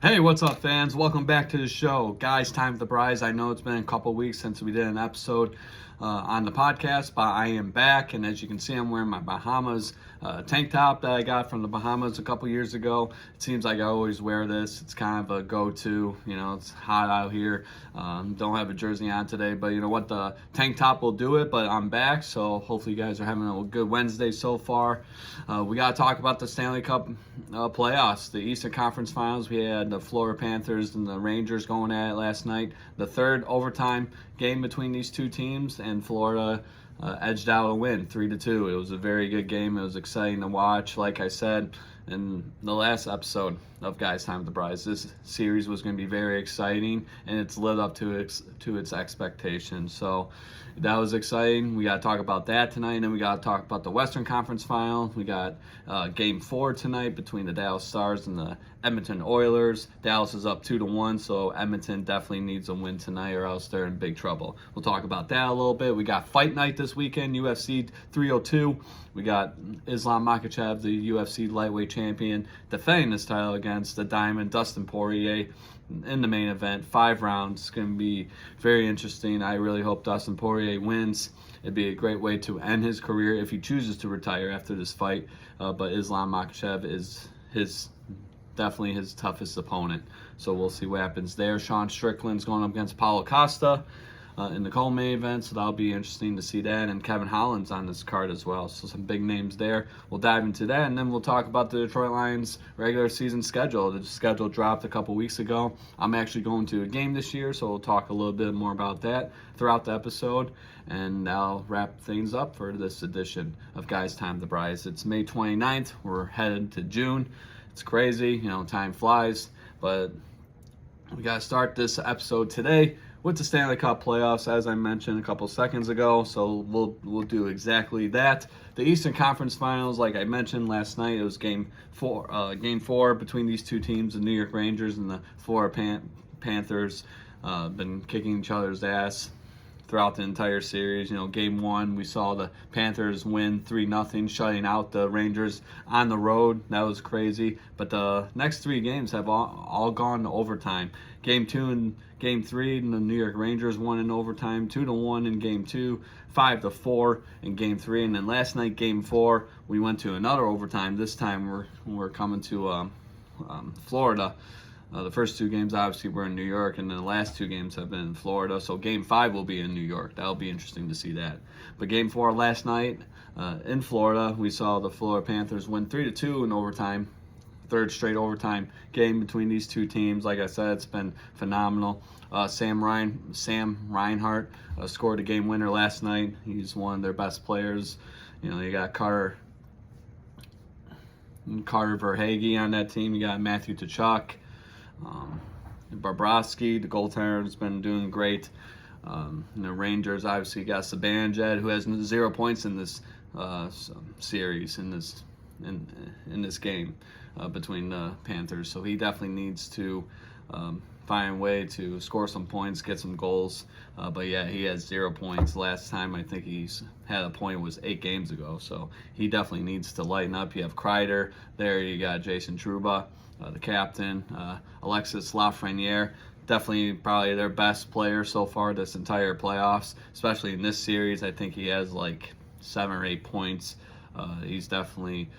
Hey, what's up, fans? Welcome back to the show. Guys, time for the prize. I know it's been a couple weeks since we did an episode on the podcast, but I am back. And as you can see, I'm wearing my Bahamas tank top that I got from the Bahamas a couple years ago. It seems like I always wear this. It's kind of a go-to. It's hot out here. Don't have a jersey on today, but you know what? The tank top will do it, but I'm back. So hopefully you guys are having a good Wednesday so far. We got to talk about the Stanley Cup playoffs, the Eastern Conference Finals. We had the Florida Panthers and the Rangers going at it last night. The third overtime game between these two teams, and Florida edged out a win 3-2. It was a very good game. It was exciting to watch. Like I said in the last episode of Guys Time with the Prize, this series was going to be very exciting, and it's lived up to its expectations. So that was exciting. We got to talk about that tonight, and then we got to talk about the Western Conference Final. We got Game 4 tonight between the Dallas Stars and the Edmonton Oilers. Dallas is up 2-1, so Edmonton definitely needs a win tonight, or else they're in big trouble. We'll talk about that a little bit. We got Fight Night this weekend, UFC 302. We got Islam Makhachev, the UFC lightweight champion, defending this title against the Diamond Dustin Poirier in the main event. 5 rounds. It's going to be very interesting. I really hope Dustin Poirier wins. It'd be a great way to end his career if he chooses to retire after this fight. But Islam Makhachev is definitely his toughest opponent. So we'll see what happens there. Sean Strickland's going up against Paulo Costa in the co-main event, so that'll be interesting to see that. And Kevin Holland's on this card as well, so some big names there. We'll dive into that, and then we'll talk about the Detroit Lions regular season schedule. The schedule dropped a couple weeks ago. I'm actually going to a game this year, so we'll talk a little bit more about that throughout the episode, and I'll wrap things up for this edition of Guys Time the Prize. It's May 29th. We're headed to June. It's crazy, time flies, but we got to start this episode today with the Stanley Cup playoffs, as I mentioned a couple seconds ago. So we'll do exactly that. The Eastern Conference Finals, like I mentioned last night, it was Game 4 between these two teams, the New York Rangers and the Florida Panthers. Been kicking each other's ass throughout the entire series. Game 1, we saw the Panthers win 3-0, shutting out the Rangers on the road. That was crazy. But the next 3 games have all gone to overtime. Game 2 and Game 3, and the New York Rangers won in overtime, 2-1 in Game 2, 5-4 in Game 3. And then last night, Game 4, we went to another overtime. This time we're coming to Florida. The first 2 games obviously were in New York, and then the last 2 games have been in Florida. So Game 5 will be in New York. That'll be interesting to see that. But Game 4 last night in Florida, we saw the Florida Panthers win 3-2 in overtime. Third straight overtime game between these two teams. Like I said, it's been phenomenal. Sam Reinhart scored a game winner last night. He's one of their best players. You got Carter Verhaeghe on that team. You got Matthew Tkachuk. Bobrovsky, the goaltender, has been doing great. The Rangers obviously got Zibanejad, who has 0 points in this series, in this game between the Panthers. So he definitely needs to find a way to score some points, get some goals. But yeah, he has 0 points. Last time I think he's had a point was 8 games ago. So he definitely needs to lighten up. You have Kreider there. You got Jason Trouba, the captain, Alexis Lafreniere, definitely probably their best player so far this entire playoffs, especially in this series. I think he has like 7 or 8 points. He's definitely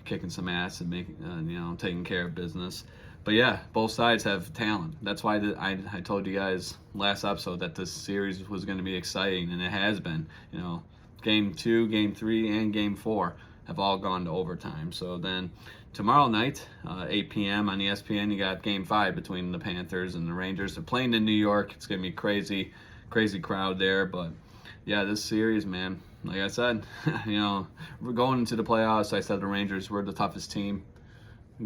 kicking some ass and making, taking care of business. But yeah, both sides have talent. That's why I told you guys last episode that this series was going to be exciting, and it has been. Game 2, Game 3, and Game 4 have all gone to overtime. So then tomorrow night, 8 p.m. on ESPN, you got Game 5 between the Panthers and the Rangers. They're playing in New York. It's going to be crazy crowd there. But yeah, this series, man, like I said, we're going into the playoffs. I said the Rangers were the toughest team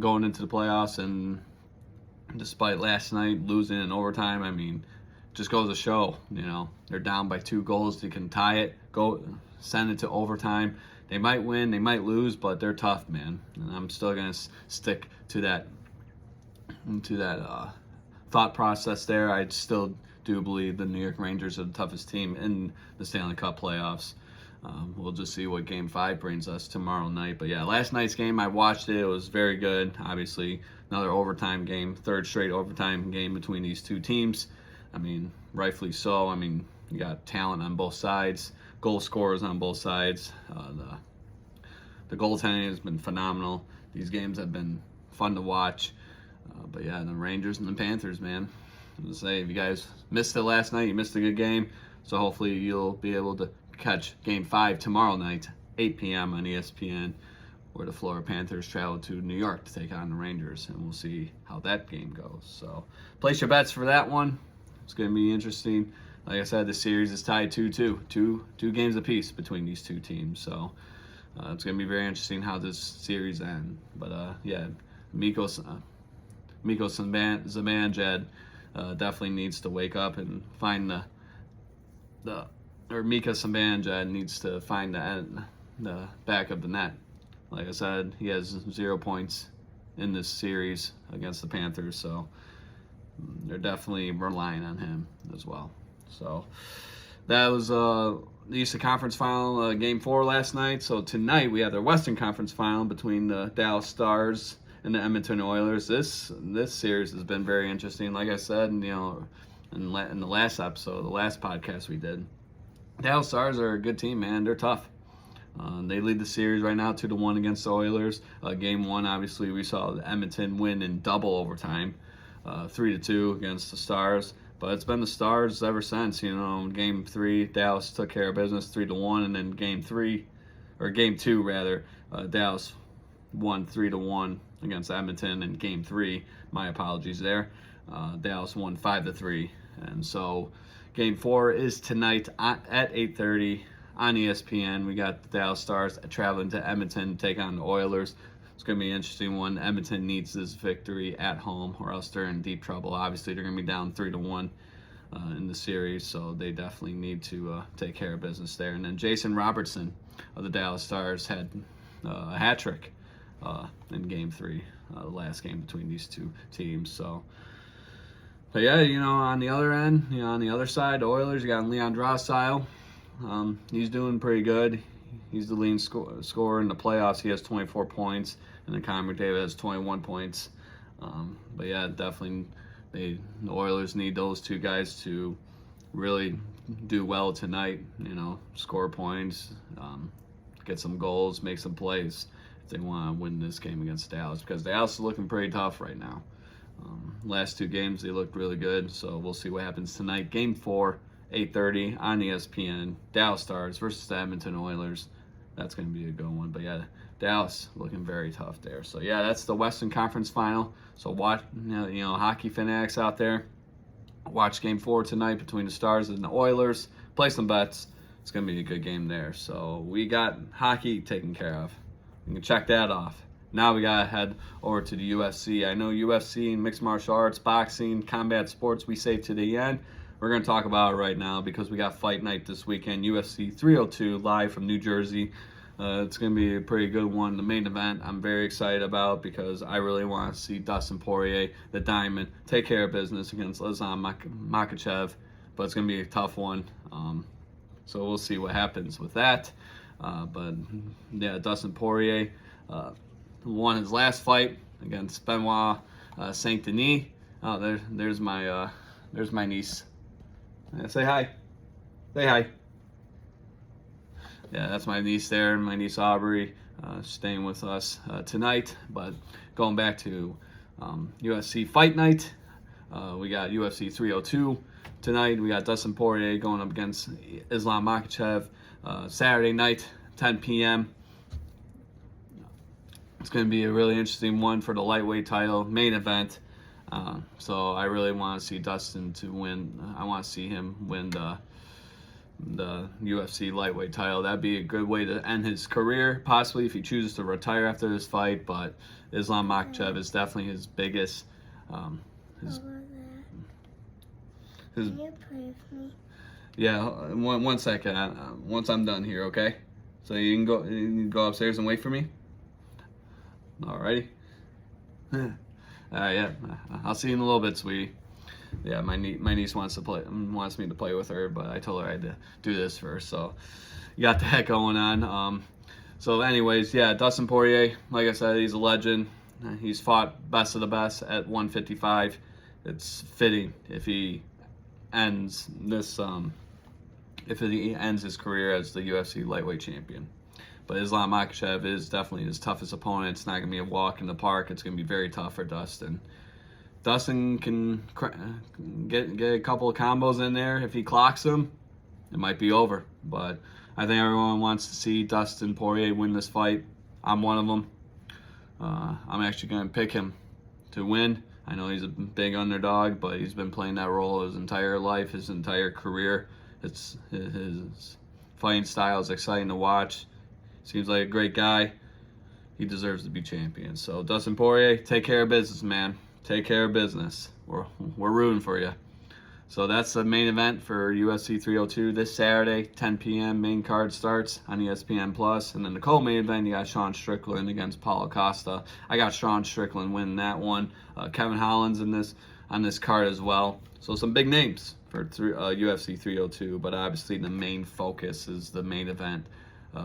going into the playoffs, and despite last night losing in overtime, I mean, just goes to show, they're down by 2 goals. They can tie it, send it to overtime. They might win, they might lose, but they're tough, man. And I'm still going to stick to that thought process there. I still do believe the New York Rangers are the toughest team in the Stanley Cup playoffs. We'll just see what Game 5 brings us tomorrow night. But yeah, last night's game, I watched it. It was very good. Obviously, another overtime game, third straight overtime game between these two teams. I mean, rightfully so. I mean, you got talent on both sides, goal scorers on both sides. The goaltending has been phenomenal. These games have been fun to watch. But yeah, the Rangers and the Panthers, man. I'm gonna say, if you guys missed it last night, you missed a good game. So hopefully you'll be able to catch Game 5 tomorrow night, 8 p.m. on ESPN, where the Florida Panthers travel to New York to take on the Rangers, and we'll see how that game goes. So place your bets for that one. It's going to be interesting. Like I said, the series is tied 2-2, two games apiece between these two teams. So it's going to be very interesting how this series ends. But yeah, Miko Zibanejad definitely needs to wake up and find Mika Zibanejad needs to find the back of the net. Like I said, he has 0 points in this series against the Panthers, so they're definitely relying on him as well. So that was the Eastern Conference Final, Game 4 last night. So tonight we have the Western Conference Final between the Dallas Stars and the Edmonton Oilers. This series has been very interesting. Like I said, in the last episode, the last podcast we did, Dallas Stars are a good team, man. They're tough. They lead the series right now 2-1 against the Oilers. Game 1, obviously, we saw the Edmonton win in double overtime, 3-2 against the Stars. But it's been the Stars ever since. Game 3, Dallas took care of business 3-1, and then Game 2 rather, Dallas won 3-1 against Edmonton. In Game 3, my apologies there, Dallas won 5-3, and so Game 4 is tonight at 8:30 on ESPN. We got the Dallas Stars traveling to Edmonton to take on the Oilers. It's going to be an interesting one. Edmonton needs this victory at home, or else they're in deep trouble. Obviously, they're going to be down 3-1 in the series, so they definitely need to take care of business there. And then Jason Robertson of the Dallas Stars had a hat trick in Game 3, the last game between these two teams. So. But yeah, on the other end, on the other side, the Oilers, you got Leon Draisaitl. He's doing pretty good. He's the leading scorer in the playoffs. He has 24 points, and then Connor McDavid has 21 points. But yeah, definitely, the Oilers need those two guys to really do well tonight. Score points, get some goals, make some plays if they want to win this game against Dallas, because Dallas is looking pretty tough right now. Last two games, they looked really good, so we'll see what happens tonight. Game 4, 8:30 on ESPN. Dallas Stars versus the Edmonton Oilers. That's going to be a good one. But yeah, Dallas looking very tough there. So yeah, that's the Western Conference Final. So watch, hockey fanatics out there, watch Game 4 tonight between the Stars and the Oilers. Play some bets. It's going to be a good game there. So we got hockey taken care of. You can check that off. Now we got to head over to the UFC. I know UFC, mixed martial arts, boxing, combat sports, we save to the end. We're going to talk about it right now because we got fight night this weekend, UFC 302, live from New Jersey. It's going to be a pretty good one. The main event I'm very excited about because I really want to see Dustin Poirier, the Diamond, take care of business against Islam Makhachev. But it's going to be a tough one. So we'll see what happens with that. But yeah, Dustin Poirier won his last fight against Benoit Saint Denis. Oh, there's my niece. Say hi. Say hi. Yeah, that's my niece there, my niece Aubrey, staying with us tonight. But going back to UFC Fight Night, we got UFC 302 tonight. We got Dustin Poirier going up against Islam Makhachev Saturday night, 10 p.m. It's going to be a really interesting one for the lightweight title main event. So I really want to see Dustin to win. I want to see him win the UFC lightweight title. That'd be a good way to end his career, possibly if he chooses to retire after this fight. But Islam Makhachev is definitely his biggest. Can you play with me? Yeah, one second. Once I'm done here, okay? So you can go upstairs and wait for me. Alrighty. Alright, yeah. I'll see you in a little bit, sweetie. yeah, my niece wants me to play with her, but I told her I had to do this first. So you got that going on. So anyways, yeah, Dustin Poirier, like I said, he's a legend. He's fought best of the best at 155. It's fitting if he ends his career as the UFC lightweight champion. But Islam Makhachev is definitely his toughest opponent. It's not going to be a walk in the park. It's going to be very tough for Dustin. Dustin can get a couple of combos in there. If he clocks them, it might be over. But I think everyone wants to see Dustin Poirier win this fight. I'm one of them. I'm actually going to pick him to win. I know he's a big underdog, but he's been playing that role his entire life, his entire career. His fighting style is exciting to watch. Seems like a great guy. He deserves to be champion. So Dustin Poirier, take care of business, man. Take care of business. We're rooting for you. So that's the main event for UFC 302 this Saturday, 10 p.m. Main card starts on ESPN Plus, and then the co-main event you got Sean Strickland against Paulo Costa. I got Sean Strickland winning that one. Kevin Holland's on this card as well. So some big names for UFC 302, but obviously the main focus is the main event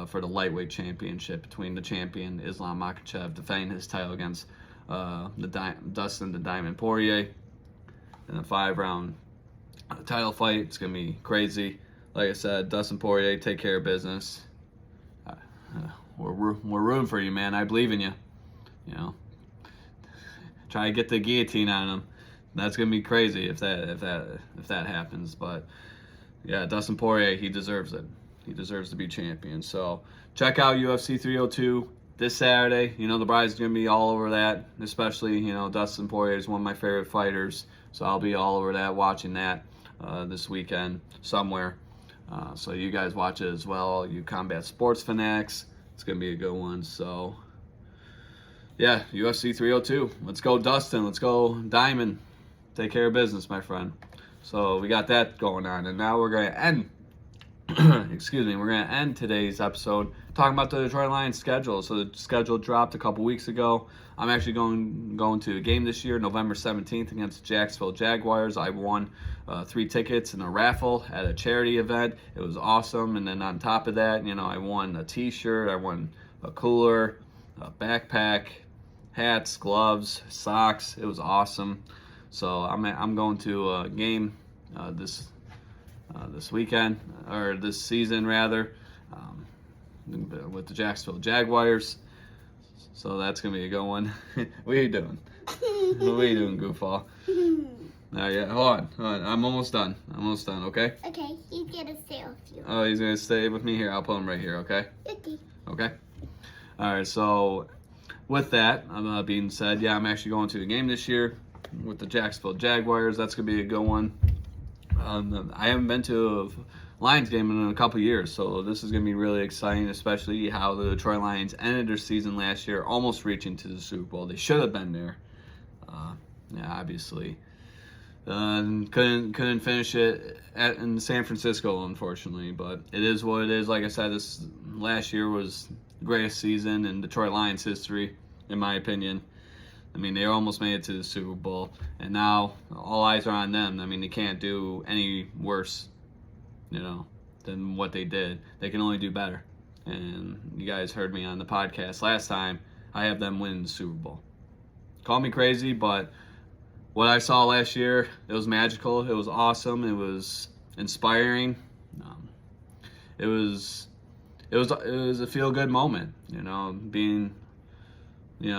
for the lightweight championship between the champion Islam Makhachev defending his title against Dustin the Diamond Poirier in a 5-round title fight. It's gonna be crazy. Like I said, Dustin Poirier, take care of business. We're rooting for you, man. I believe in you. You know, try to get the guillotine on him. That's gonna be crazy if that happens. But yeah, Dustin Poirier, he deserves it. He deserves to be champion. So check out UFC 302 this Saturday. You know, the bride's gonna be all over that. Especially, you know, Dustin Poirier is one of my favorite fighters. So I'll be all over that, watching that this weekend somewhere. So you guys watch it as well, you combat sports fanatics. It's going to be a good one. So, yeah, UFC 302. Let's go, Dustin. Let's go, Diamond. Take care of business, my friend. So we got that going on. And now we're going to end, we're going to end today's episode talking about the Detroit Lions schedule. So the schedule dropped a couple weeks ago. I'm actually going to a game this year, November 17th against the Jacksonville Jaguars. I won 3 tickets in a raffle at a charity event. It was awesome. And then on top of that, you know, I won a t-shirt, I won a cooler, a backpack, hats, gloves, socks. It was awesome. So I'm going to a game this weekend, or this season rather, with the Jacksonville Jaguars. So that's going to be a good one. What are you doing? What are you doing, goofball? Yeah, hold on. I'm almost done. Okay? Okay, he's gonna stay with you. Oh, he's going to stay with me here. I'll put him right here, okay? Okay. Okay? All right, so with that being said, yeah, I'm actually going to a game this year with the Jacksonville Jaguars. That's going to be a good one. I haven't been to a Lions game in a couple years, so this is going to be really exciting, especially how the Detroit Lions ended their season last year, almost reaching to the Super Bowl. They should have been there. Yeah, obviously. Couldn't finish it in San Francisco, unfortunately, but it is what it is. Like I said, this last year was the greatest season in Detroit Lions history, in my opinion. I mean, they almost made it to the Super Bowl, and now all eyes are on them. I mean, they can't do any worse, you know, than what they did. They can only do better. And you guys heard me on the podcast last time. I have them win the Super Bowl. Call me crazy, but what I saw last year, it was magical. It was awesome. It was inspiring. It was a feel-good moment, you know,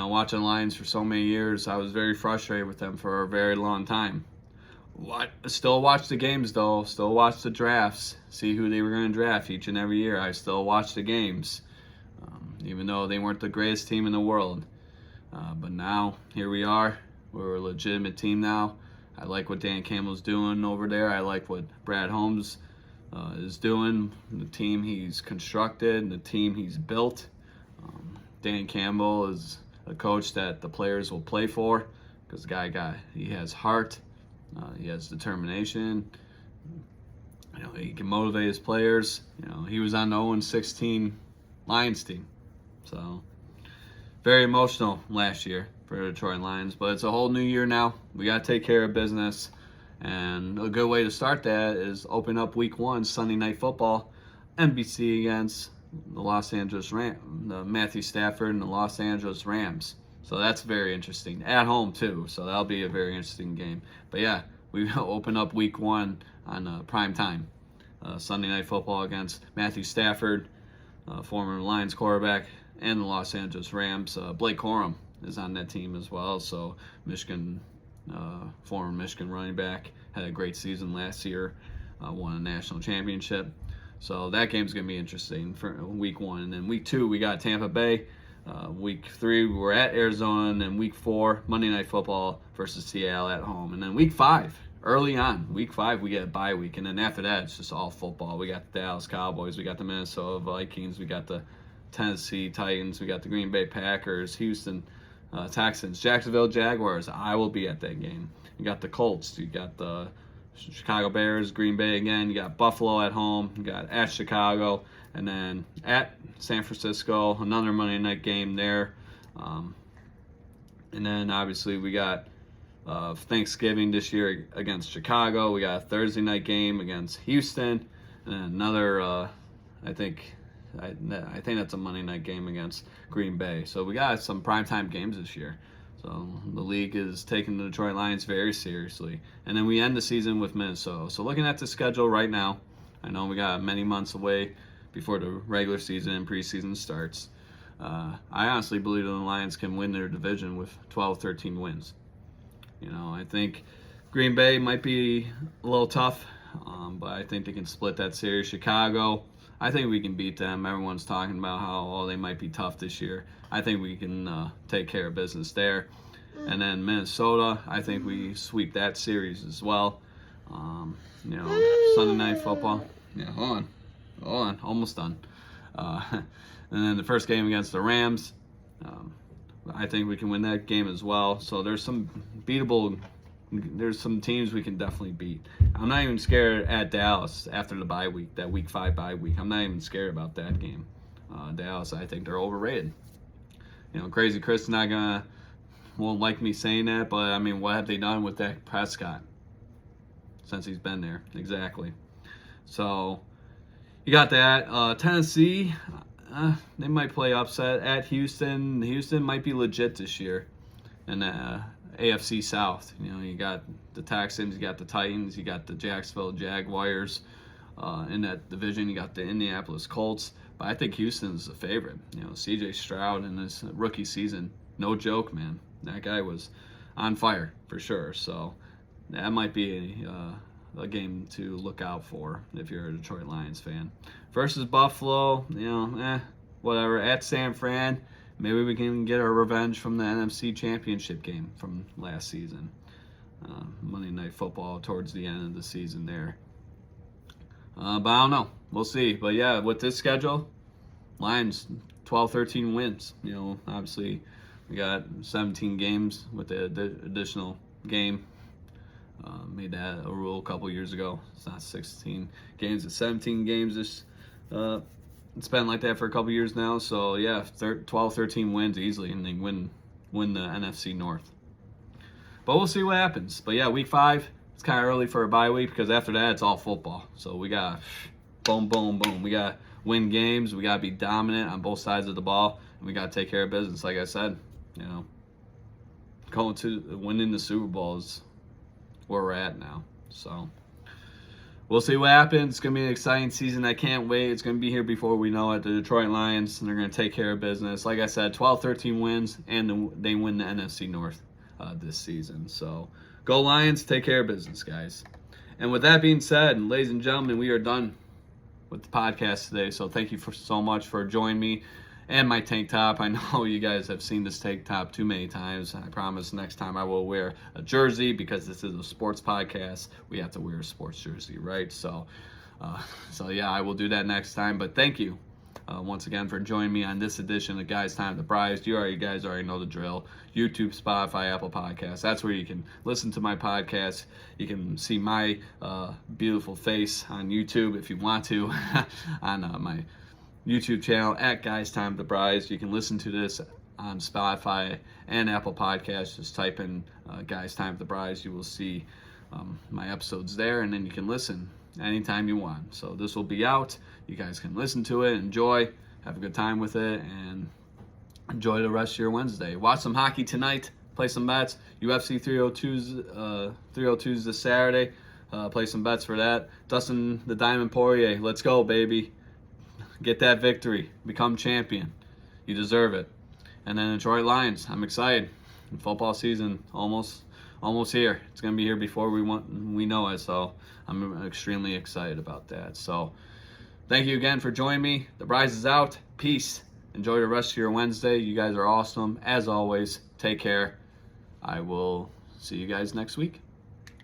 watching Lions for so many years. I was very frustrated with them for a very long time. Still watch the games, though. Still watch the drafts. See who they were going to draft each and every year. I still watch the games, even though they weren't the greatest team in the world. But now, here we are. We're a legitimate team now. I like what Dan Campbell's doing over there. I like what Brad Holmes is doing. The team he's constructed, the team he's built. Dan Campbell is a coach that the players will play for, because he has heart, he has determination. You know, he can motivate his players. You know, he was on the 0-16 Lions team, so very emotional last year for the Detroit Lions. But it's a whole new year now. We got to take care of business, And a good way to start that is open up week 1, Sunday Night Football, NBC against the Los Angeles Matthew Stafford and the Los Angeles Rams. So that's very interesting. At home, too. So that'll be a very interesting game. But yeah, we open up week 1 on prime time. Sunday Night Football against Matthew Stafford, former Lions quarterback, and the Los Angeles Rams. Blake Corum is on that team as well. So Michigan, former Michigan running back, had a great season last year, won a national championship. So that game's going to be interesting for week 1. And then week 2, we got Tampa Bay. Week 3, we're at Arizona. And then week 4, Monday Night Football versus Seattle at home. And then week 5, early on, week 5, we get a bye week. And then after that, it's just all football. We got the Dallas Cowboys. We got the Minnesota Vikings. We got the Tennessee Titans. We got the Green Bay Packers, Houston Texans, Jacksonville Jaguars. I will be at that game. You got the Colts. You got the Chicago Bears, Green Bay again. You got Buffalo at home. You got at Chicago. And then at San Francisco, another Monday night game there. And then obviously we got Thanksgiving this year against Chicago. We got a Thursday night game against Houston. And then another, I think that's a Monday night game against Green Bay. So we got some primetime games this year. So the league is taking the Detroit Lions very seriously. And then we end the season with Minnesota. So looking at the schedule right now, I know we got many months away before the regular season and preseason starts. I honestly believe the Lions can win their division with 12, 13 wins. I think Green Bay might be a little tough, but I think they can split that series. Chicago, I think we can beat them. Everyone's talking about how they might be tough this year. I think we can take care of business there. And then Minnesota, I think we sweep that series as well. Sunday Night Football. Yeah, hold on, almost done. And then the first game against the Rams, I think we can win that game as well. So there's some teams we can definitely beat. I'm not even scared at Dallas after the bye week, that week 5 bye week. I'm not even scared about that game. Dallas, I think they're overrated. Crazy Chris won't like me saying that, but I mean, what have they done with Dak Prescott since he's been there? Exactly. So you got that. Tennessee, they might play upset at Houston. Houston might be legit this year. And AFC South, you got the Texans, you got the Titans, you got the Jacksonville Jaguars. In that division, you got the Indianapolis Colts. But I think Houston's the favorite. C.J. Stroud in his rookie season, no joke, man. That guy was on fire for sure. So that might be a game to look out for if you're a Detroit Lions fan. Versus Buffalo, whatever. At San Fran, maybe we can get our revenge from the NFC Championship game from last season. Monday Night Football towards the end of the season there. But I don't know. We'll see. But yeah, with this schedule, Lions 12, 13 wins. Obviously we got 17 games with the additional game. Made that a rule a couple years ago. It's not 16 games, it's 17 games. It's been like that for a couple years now. So yeah, 12, 13 wins easily, and they win the NFC North. But we'll see what happens. But yeah, week 5, it's kind of early for a bye week because after that it's all football. So we got boom, boom, boom. We got to win games. We got to be dominant on both sides of the ball, and we got to take care of business. Like I said, going to winning the Super Bowl is where we're at now. So we'll see what happens. It's going to be an exciting season. I can't wait. It's going to be here before we know it. The Detroit Lions, and they're going to take care of business. Like I said, 12, 13 wins, and they win the NFC North this season. So go Lions, take care of business, guys. And with that being said, ladies and gentlemen, we are done with the podcast today. So thank you so much for joining me and my tank top. I know you guys have seen this tank top too many times. I promise next time I will wear a jersey because this is a sports podcast. We have to wear a sports jersey, right? So yeah, I will do that next time. But thank you once again for joining me on this edition of Guys Time to Prize. You guys already know the drill. YouTube, Spotify, Apple Podcasts. That's where you can listen to my podcast. You can see my beautiful face on YouTube if you want to on my YouTube channel at Guys Time to Prize. You can listen to this on Spotify and Apple Podcasts. Just type in Guys Time to Prize. You will see my episode's there, and then you can listen anytime you want. So this will be out. You guys can listen to it, enjoy, have a good time with it, and enjoy the rest of your Wednesday. Watch some hockey tonight. Play some bets. UFC 302's this Saturday. Play some bets for that. Dustin the Diamond Poirier. Let's go, baby. Get that victory. Become champion. You deserve it. And then Detroit Lions. I'm excited. Football season almost here. It's gonna be here before we know it. So I'm extremely excited about that. So thank you again for joining me. The Bryce is out. Peace. Enjoy the rest of your Wednesday. You guys are awesome. As always, take care. I will see you guys next week.